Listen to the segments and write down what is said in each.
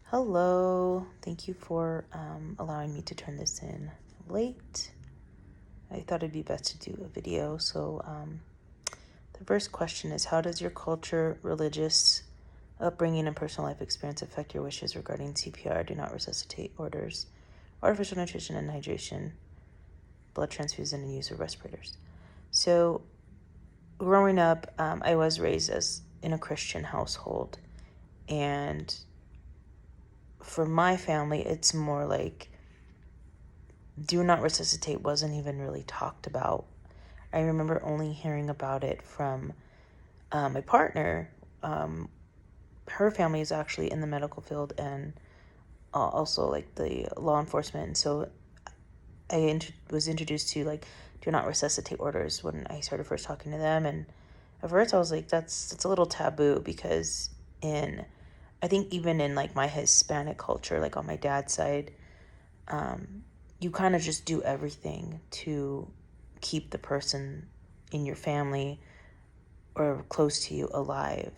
Hello, thank you for allowing me to turn this in late. I thought it'd be best to do a video. The first question is, how does your culture, religious upbringing, and personal life experience affect your wishes regarding CPR, do not resuscitate orders, artificial nutrition and hydration, blood transfusion, and use of respirators? So, growing up, I was raised in a Christian household, and for my family, it's more like do not resuscitate wasn't even really talked about. I remember only hearing about it from my partner. Her family is actually in the medical field and also like the law enforcement. So was introduced to like do not resuscitate orders when I started first talking to them. And at first I was like, that's a little taboo because I think even in like my Hispanic culture, like on my dad's side, you kind of just do everything to keep the person in your family or close to you alive.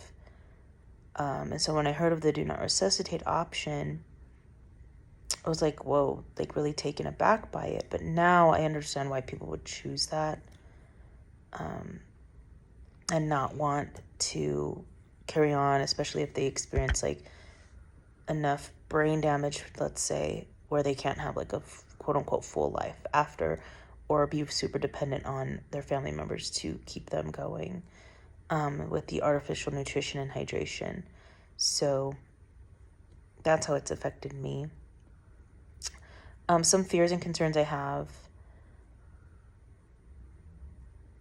And so when I heard of the do not resuscitate option, I was like, whoa, like really taken aback by it. But now I understand why people would choose that and not want to carry on, especially if they experience like enough brain damage, let's say, where they can't have like a quote unquote full life after, or be super dependent on their family members to keep them going with the artificial nutrition and hydration. So that's how it's affected me. Some fears and concerns I have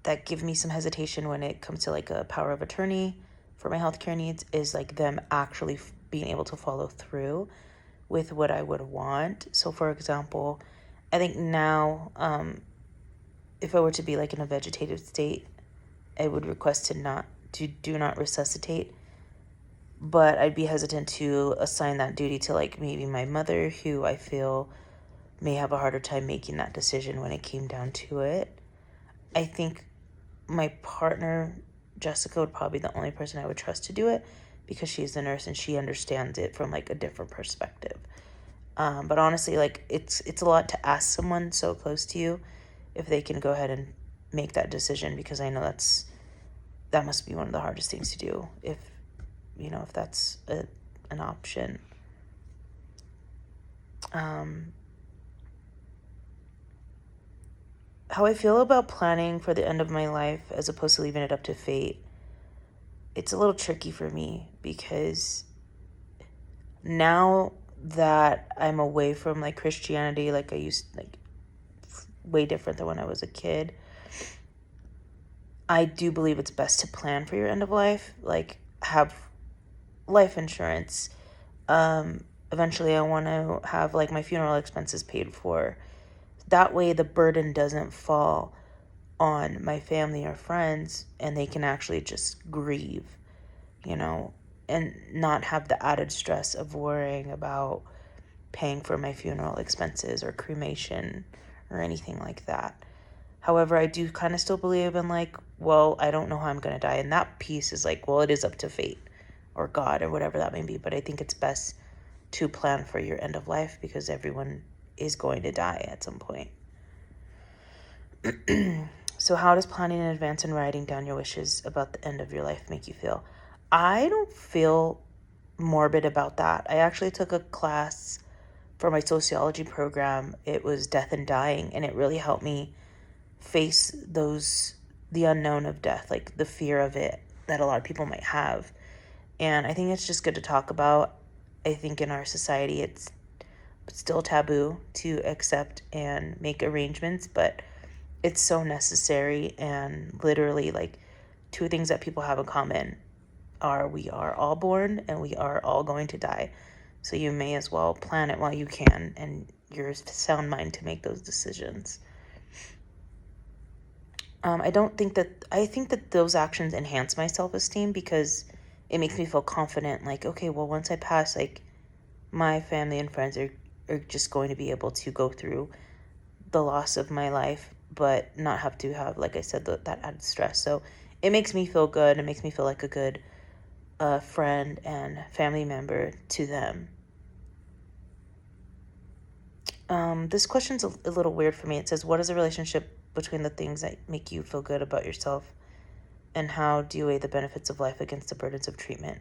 that give me some hesitation when it comes to like a power of attorney for my healthcare needs is like them actually being able to follow through with what I would want. So for example, I think now if I were to be like in a vegetative state, I would request to do not resuscitate, but I'd be hesitant to assign that duty to like maybe my mother, who I feel may have a harder time making that decision when it came down to it. I think my partner, Jessica, would probably be the only person I would trust to do it because she's the nurse and she understands it from like a different perspective. But honestly, like it's a lot to ask someone so close to you if they can go ahead and make that decision, because I know that must be one of the hardest things to do if that's an option. How I feel about planning for the end of my life as opposed to leaving it up to fate, it's a little tricky for me because now that I'm away from like Christianity, like I used, like way different than when I was a kid, I do believe it's best to plan for your end of life, like have life insurance. Eventually I want to have like my funeral expenses paid for. That way the burden doesn't fall on my family or friends and they can actually just grieve, and not have the added stress of worrying about paying for my funeral expenses or cremation or anything like that. However, I do kind of still believe in like, well, I don't know how I'm going to die. And that piece is like, well, it is up to fate or God or whatever that may be. But I think it's best to plan for your end of life because everyone is going to die at some point. So how does planning in advance and writing down your wishes about the end of your life make you feel? I don't feel morbid about that. I actually took a class for my sociology program. It was death and dying, and it really helped me face the unknown of death, like the fear of it that a lot of people might have. And I think it's just good to talk about. I think in our society it's still taboo to accept and make arrangements, but it's so necessary. And literally, like, two things that people have in common are we are all born and we are all going to die. So you may as well plan it while you can and your sound mind to make those decisions. I think that those actions enhance my self-esteem because it makes me feel confident. Like, okay, well, once I pass, like, my family and friends are just going to be able to go through the loss of my life, but not have to have, like I said, that added stress. So it makes me feel good. It makes me feel like a good friend and family member to them. This question's a little weird for me. It says, what is the relationship between the things that make you feel good about yourself, and how do you weigh the benefits of life against the burdens of treatment?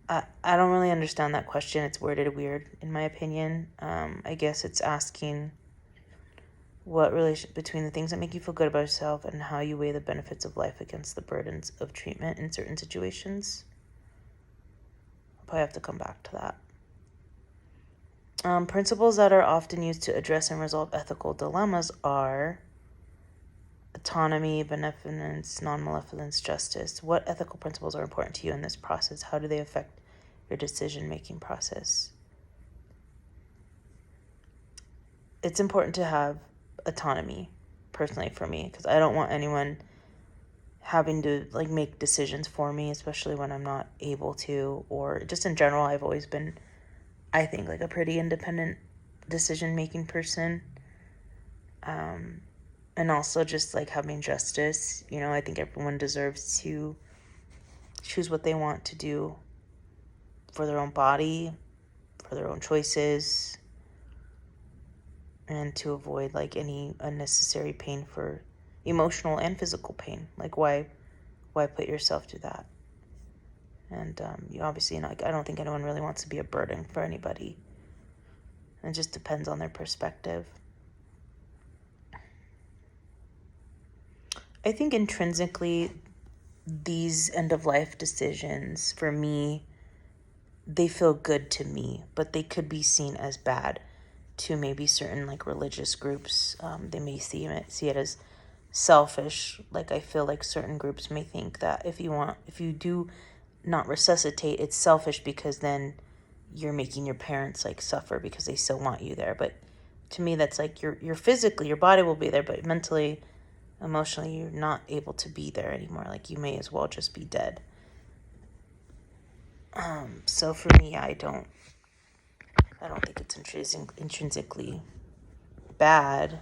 I don't really understand that question. It's worded weird, in my opinion. I guess it's asking what relation between the things that make you feel good about yourself and how you weigh the benefits of life against the burdens of treatment in certain situations. I'll probably have to come back to that. Principles that are often used to address and resolve ethical dilemmas are autonomy, benevolence, non-malevolence, justice. What ethical principles are important to you in this process? How do they affect your decision-making process? It's important to have autonomy, personally, for me, because I don't want anyone having to make decisions for me, especially when I'm not able to, or just in general. I've always been, I think, a pretty independent decision-making person. And also just having justice. I think everyone deserves to choose what they want to do for their own body, for their own choices, and to avoid any unnecessary pain, for emotional and physical pain. Why put yourself through that? And you obviously, I don't think anyone really wants to be a burden for anybody. It just depends on their perspective. I think intrinsically, these end-of-life decisions, for me, they feel good to me, but they could be seen as bad to maybe certain religious groups. They may see it as selfish. I feel certain groups may think that if you do not resuscitate, it's selfish because then you're making your parents suffer because they still want you there. But to me, that's you're physically, your body will be there, but mentally, emotionally, you're not able to be there anymore. You may as well just be dead. So for me, I don't think it's intrinsically bad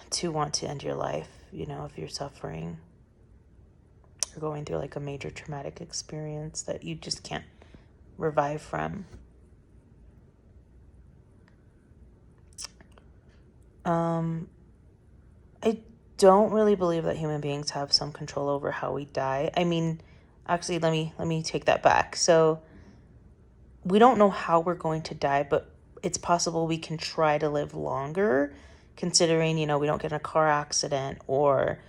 to want to end your life, if you're suffering or going through a major traumatic experience that you just can't revive from. I don't really believe that human beings have some control over how we die. I mean, actually, let me take that back. So we don't know how we're going to die, but it's possible we can try to live longer, considering, we don't get in a car accident or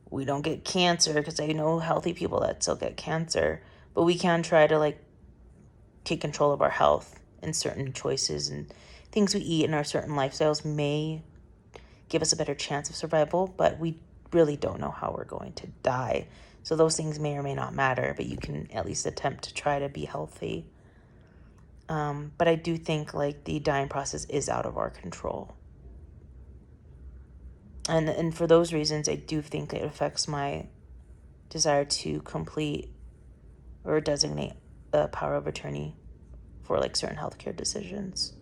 we don't get cancer, because I know healthy people that still get cancer. But we can try to take control of our health, and certain choices and things we eat and our certain lifestyles may give us a better chance of survival, but we really don't know how we're going to die. So those things may or may not matter, but you can at least attempt to try to be healthy. But I do think the dying process is out of our control. And for those reasons, I do think it affects my desire to complete or designate a power of attorney for certain healthcare decisions,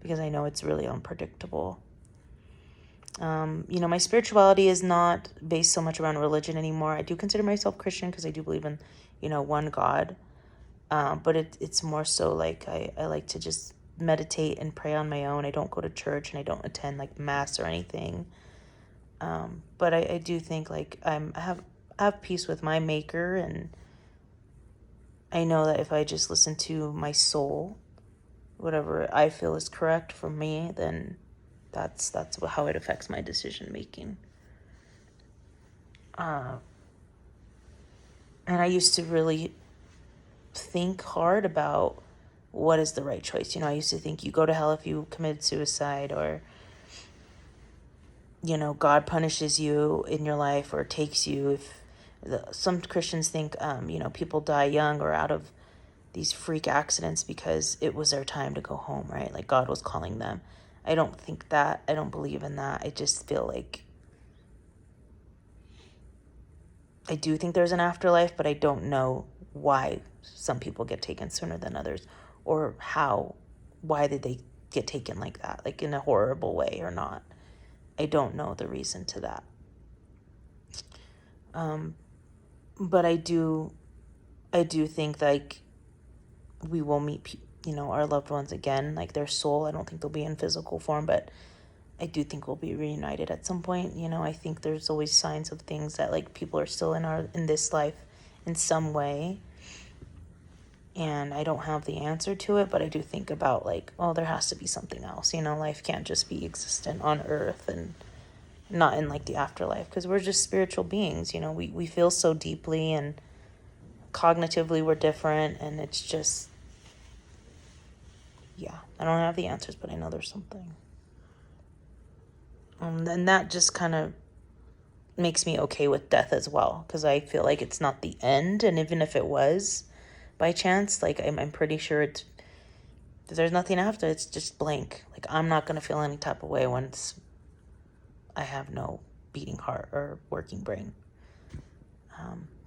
because I know it's really unpredictable. My spirituality is not based so much around religion anymore. I do consider myself Christian because I do believe in, one God. But it's more so I like to just meditate and pray on my own. I don't go to church and I don't attend mass or anything. But I do think I have peace with my maker, and I know that if I just listen to my soul, whatever I feel is correct for me, then that's how it affects my decision making. And I used to really think hard about what is the right choice. I used to think you go to hell if you commit suicide, or God punishes you in your life or takes you if some Christians think people die young or out of these freak accidents because it was their time to go home, right? God was calling them. I don't think that. I don't believe in that. I just feel I do think there's an afterlife, but I don't know why some people get taken sooner than others, or why did they get taken like that, in a horrible way or not. I don't know the reason to that. But I do think we will meet our loved ones again, like their soul. I don't think they'll be in physical form, but I do think we'll be reunited at some point. I think there's always signs of things that like people are still in this life in some way. And I don't have the answer to it, but I do think about like, oh, there has to be something else. Life can't just be existent on earth and not in like the afterlife, because we're just spiritual beings. We feel so deeply, and cognitively we're different, and it's just, yeah, I don't have the answers, but I know there's something. And that just kind of makes me okay with death as well, because I feel like it's not the end. And even if it was by chance, like I'm pretty sure there's nothing after. It's just blank. Like I'm not going to feel any type of way once I have no beating heart or working brain.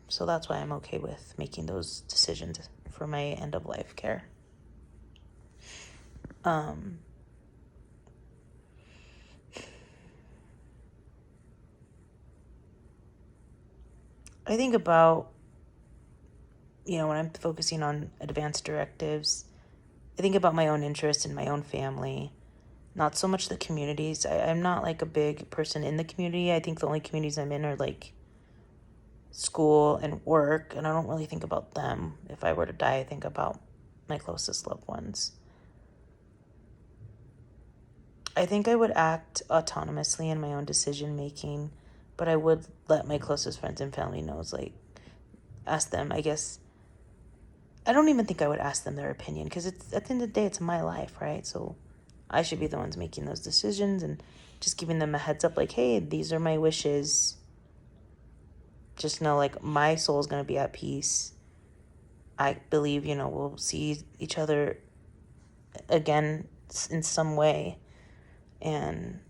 So that's why I'm okay with making those decisions for my end of life care. I think about, when I'm focusing on advanced directives, I think about my own interest in my own family, not so much the communities. I'm not like a big person in the community. I think the only communities I'm in are like school and work, and I don't really think about them. If I were to die, I think about my closest loved ones. I think I would act autonomously in my own decision making, but I would let my closest friends and family know, like, ask them, I guess. I don't even think I would ask them their opinion, because it's at the end of the day, it's my life, right? So I should be the ones making those decisions and just giving them a heads up, like, hey, these are my wishes. Just know, like, my soul is going to be at peace. I believe, we'll see each other again in some way. And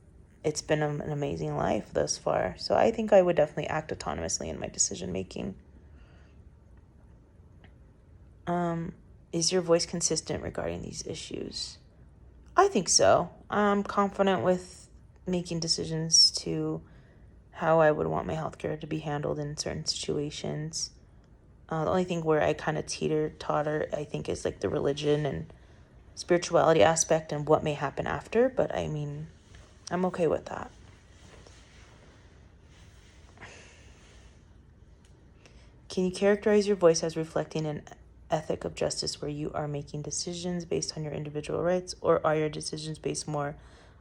it's been an amazing life thus far. So I think I would definitely act autonomously in my decision making. Is your voice consistent regarding these issues? I think so. I'm confident with making decisions to how I would want my healthcare to be handled in certain situations. The only thing where I kind of teeter-totter, I think, is like the religion and spirituality aspect and what may happen after. But I mean, I'm okay with that. Can you characterize your voice as reflecting an ethic of justice where you are making decisions based on your individual rights, or are your decisions based more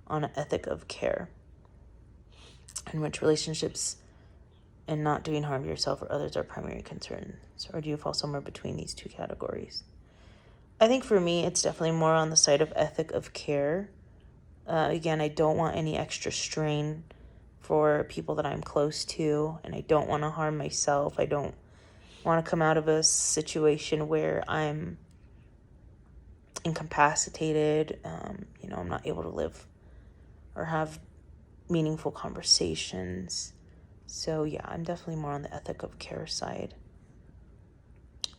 on an ethic of care, in which relationships and not doing harm to yourself or others are primary concerns? Or do you fall somewhere between these two categories? I think for me, it's definitely more on the side of ethic of care. Again, I don't want any extra strain for people that I'm close to, and I don't want to harm myself. I don't want to come out of a situation where I'm incapacitated, I'm not able to live or have meaningful conversations. So yeah, I'm definitely more on the ethic of care side.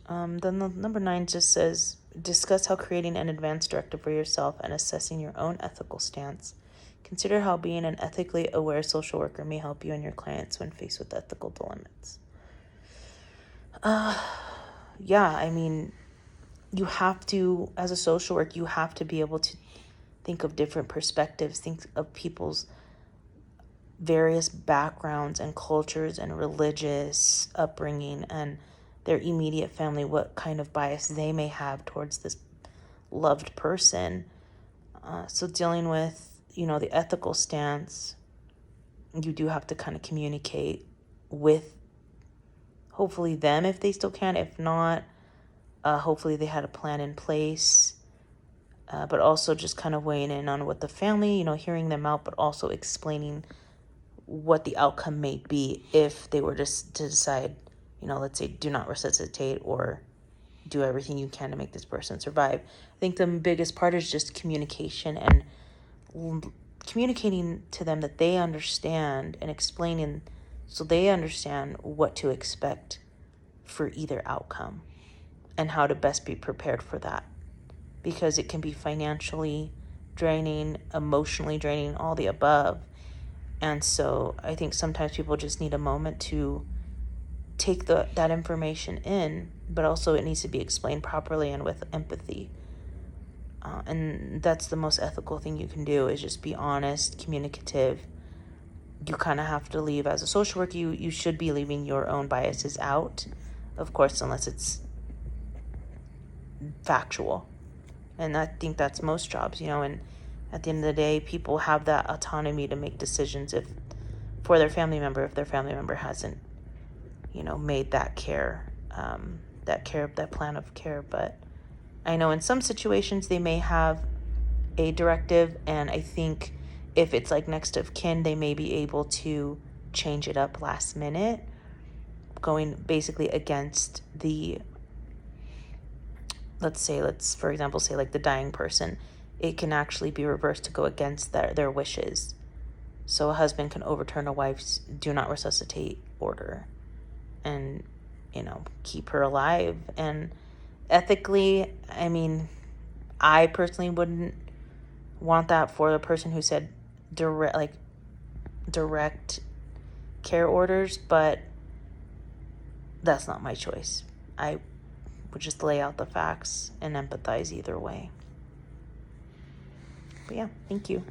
Then the number 9 just says, discuss how creating an advanced directive for yourself and assessing your own ethical stance. Consider how being an ethically aware social worker may help you and your clients when faced with ethical dilemmas. Yeah, I mean, you have to, as a social worker, you have to be able to think of different perspectives, think of people's various backgrounds and cultures and religious upbringing and their immediate family, what kind of bias they may have towards this loved person. So dealing with, the ethical stance, you do have to kind of communicate with hopefully them if they still can. If not, hopefully they had a plan in place. But also just kind of weighing in on what the family, hearing them out, but also explaining what the outcome may be if they were to decide, let's say, do not resuscitate or do everything you can to make this person survive. I think the biggest part is just communication and communicating to them that they understand and explaining so they understand what to expect for either outcome and how to best be prepared for that. Because it can be financially draining, emotionally draining, all the above. And so I think sometimes people just need a moment to take that information in, but also it needs to be explained properly and with empathy. And that's the most ethical thing you can do, is just be honest, communicative. You kind of have to leave, as a social worker, you should be leaving your own biases out, of course, unless it's factual. And I think that's most jobs, and at the end of the day, people have that autonomy to make decisions for their family member, if their family member hasn't, made that plan of care. But I know in some situations they may have a directive, and I think if it's like next of kin, they may be able to change it up last minute, going basically against let's for example say like the dying person. It can actually be reversed to go against their wishes. So a husband can overturn a wife's do not resuscitate order and, keep her alive. And ethically, I mean, I personally wouldn't want that for the person who said direct care orders, but that's not my choice. I would just lay out the facts and empathize either way. But yeah, thank you.